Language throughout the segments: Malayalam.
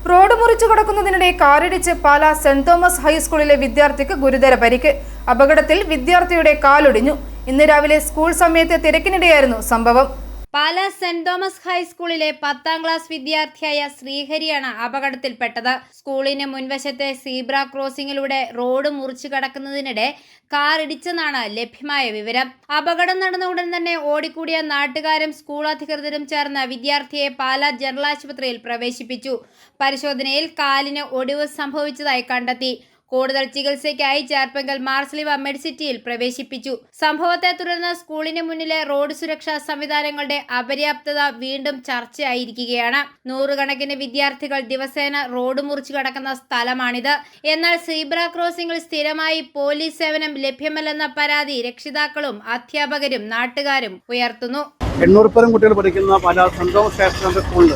റോഡ് മുറിച്ചു കടക്കുന്നതിനിടെ കാറിടിച്ച് പാലാ സെന്റ് തോമസ് ഹൈസ്കൂളിലെ വിദ്യാർത്ഥിക്ക് ഗുരുതര പരിക്ക്. അപകടത്തിൽ വിദ്യാർത്ഥിയുടെ കാലൊടിഞ്ഞു. ഇന്ന് രാവിലെ സ്കൂൾ സമയത്തെ തിരക്കിനിടെയായിരുന്നു സംഭവം. പാലാ സെന്റ് തോമസ് ഹൈസ്കൂളിലെ 10ാം ക്ലാസ് വിദ്യാർത്ഥിയായ ശ്രീഹരിയാണ് അപകടത്തിൽപ്പെട്ടത്. സ്കൂളിന് മുൻവശത്തെ സീബ്ര ക്രോസിംഗിലൂടെ റോഡ് മുറിച്ചു കടക്കുന്നതിനിടെ കാർ ഇടിച്ചെന്നാണ് ലഭ്യമായ വിവരം. അപകടം നടന്ന ഉടൻ തന്നെ ഓടിക്കൂടിയ നാട്ടുകാരും സ്കൂൾ അധികൃതരും ചേർന്ന് വിദ്യാർത്ഥിയെ പാലാ ജനറൽ ആശുപത്രിയിൽ പ്രവേശിപ്പിച്ചു. പരിശോധനയിൽ കാലിന് ഒടിവ് സംഭവിച്ചതായി കണ്ടെത്തി. കൂടുതൽ ചികിത്സയ്ക്കായി ചേർപ്പങ്കൽ മാർസലിവ മെഡിസിറ്റിയിൽ പ്രവേശിപ്പിച്ചു. സംഭവത്തെ തുടർന്ന് സ്കൂളിന് മുന്നിലെ റോഡ് സുരക്ഷാ സംവിധാനങ്ങളുടെ അപര്യാപ്തത വീണ്ടും ചർച്ചയായിരിക്കുകയാണ്. നൂറുകണക്കിന് വിദ്യാർത്ഥികൾ ദിവസേന റോഡ് മുറിച്ചു കടക്കുന്ന സ്ഥലമാണിത്. എന്നാൽ സീബ്ര ക്രോസിംഗിൽ സ്ഥിരമായി പോലീസ് സേവനം ലഭ്യമല്ലെന്ന പരാതി രക്ഷിതാക്കളും അധ്യാപകരും നാട്ടുകാരും ഉയർത്തുന്നു. 800 കുട്ടികൾ പഠിക്കുന്ന പാലാ സെന്റ് തോമസ് ഹയർ സ്കൂളിൽ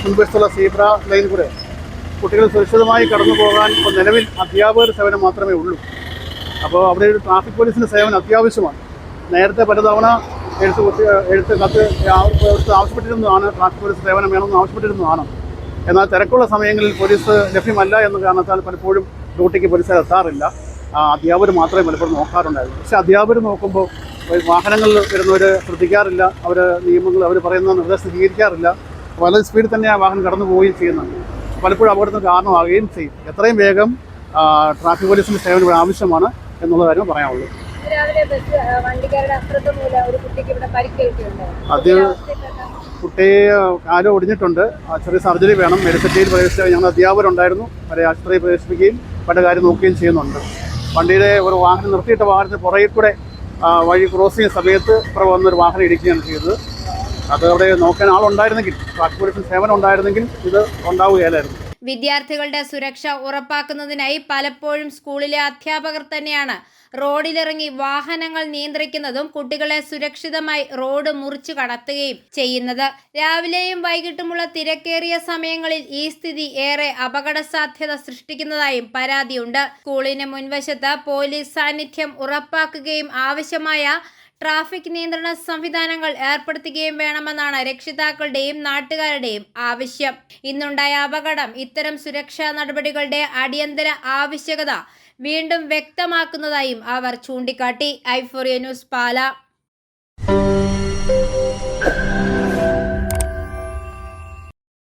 മുൻവശത്തുള്ള സീബ്ര ലൈൻ കൂടെ കുട്ടികൾ സുരക്ഷിതമായി കടന്നു പോകാൻ ഇപ്പോൾ നിലവിൽ അധ്യാപകരുടെ സേവനം മാത്രമേ ഉള്ളൂ. അപ്പോൾ അവിടെ ഒരു ട്രാഫിക് പോലീസിൻ്റെ സേവനം അത്യാവശ്യമാണ്. നേരത്തെ പലതവണ കത്ത് ആവശ്യപ്പെട്ടിരുന്നതാണ്, ട്രാഫിക് പോലീസ് സേവനം വേണമെന്ന് ആവശ്യപ്പെട്ടിരുന്നതാണ്. എന്നാൽ തിരക്കുള്ള സമയങ്ങളിൽ പോലീസ് ലഭ്യമല്ല എന്ന കാരണത്താൽ പലപ്പോഴും ഡ്യൂട്ടിക്ക് പോലീസുകാർ എത്താറില്ല. അധ്യാപകർ മാത്രമേ പലപ്പോഴും നോക്കാറുണ്ടായിരുന്നു. പക്ഷേ അധ്യാപകർ നോക്കുമ്പോൾ വാഹനങ്ങളിൽ വരുന്നവർ ശ്രദ്ധിക്കാറില്ല. അവർ നിയമങ്ങൾ അവർ പറയുന്ന നിർദ്ദേശം സ്വീകരിക്കാറില്ല. വളരെ സ്പീഡിൽ തന്നെ ആ വാഹനം കടന്നു പോവുകയും ചെയ്യുന്നുണ്ട്. പലപ്പോഴും അപകടത്തിന് കാരണമാകുകയും ചെയ്യും. എത്രയും വേഗം ട്രാഫിക് പോലീസിൻ്റെ സേവനം ഇവിടെ ആവശ്യമാണ് എന്നുള്ള കാര്യം പറയാനുള്ളൂ. അത് കുട്ടിയെ കാല് ഒടിഞ്ഞിട്ടുണ്ട്. ചെറിയ സർജറി വേണം. മെഡിസിറ്റിയിൽ പ്രവേശിച്ച ഞങ്ങൾ അധ്യാപകരുണ്ടായിരുന്നു. അവരെ ആശുപത്രിയിൽ പ്രവേശിപ്പിക്കുകയും പല കാര്യം നോക്കുകയും ചെയ്യുന്നുണ്ട്. വണ്ടിയുടെ ഒരു വാഹനം നിർത്തിയിട്ട വാഹനത്തിന് പുറകിൽ കൂടെ വഴി ക്രോസ് ചെയ്യുന്ന സമയത്ത് വന്നൊരു വാഹനം ഇടിക്കുകയാണ് ചെയ്തത്. അത് അവിടെ നോക്കാൻ ആളുണ്ടായിരുന്നെങ്കിൽ, ട്രാഫിക് പോലീസിന് സേവനം ഉണ്ടായിരുന്നെങ്കിൽ ഇത് ഉണ്ടാവുകയില്ലായിരുന്നു. വിദ്യാർത്ഥികളുടെ സുരക്ഷ ഉറപ്പാക്കുന്നതിനായി പലപ്പോഴും സ്കൂളിലെ അധ്യാപകർ തന്നെയാണ് റോഡിലിറങ്ങി വാഹനങ്ങൾ നിയന്ത്രിക്കുന്നതും കുട്ടികളെ സുരക്ഷിതമായി റോഡ് മുറിച്ചു കടത്തുകയും ചെയ്യുന്നത്. രാവിലെയും വൈകിട്ടുമുള്ള തിരക്കേറിയ സമയങ്ങളിൽ ഈ സ്ഥിതി ഏറെ അപകട സാധ്യത സൃഷ്ടിക്കുന്നതായും പരാതിയുണ്ട്. സ്കൂളിന് മുൻവശത്ത് പോലീസ് സാന്നിധ്യം ഉറപ്പാക്കുകയും ആവശ്യമായ ട്രാഫിക് നിയന്ത്രണ സംവിധാനങ്ങൾ ഏർപ്പെടുത്തുകയും വേണമെന്നാണ് രക്ഷിതാക്കളുടെയും നാട്ടുകാരുടെയും ആവശ്യം. ഇന്നുണ്ടായ അപകടം ഇത്തരം സുരക്ഷാ നടപടികളുടെ അടിയന്തര ആവശ്യകത വീണ്ടും വ്യക്തമാക്കുന്നതായും അവർ ചൂണ്ടിക്കാട്ടി. ഐഫോറിയ ന്യൂസ്, പാലാ.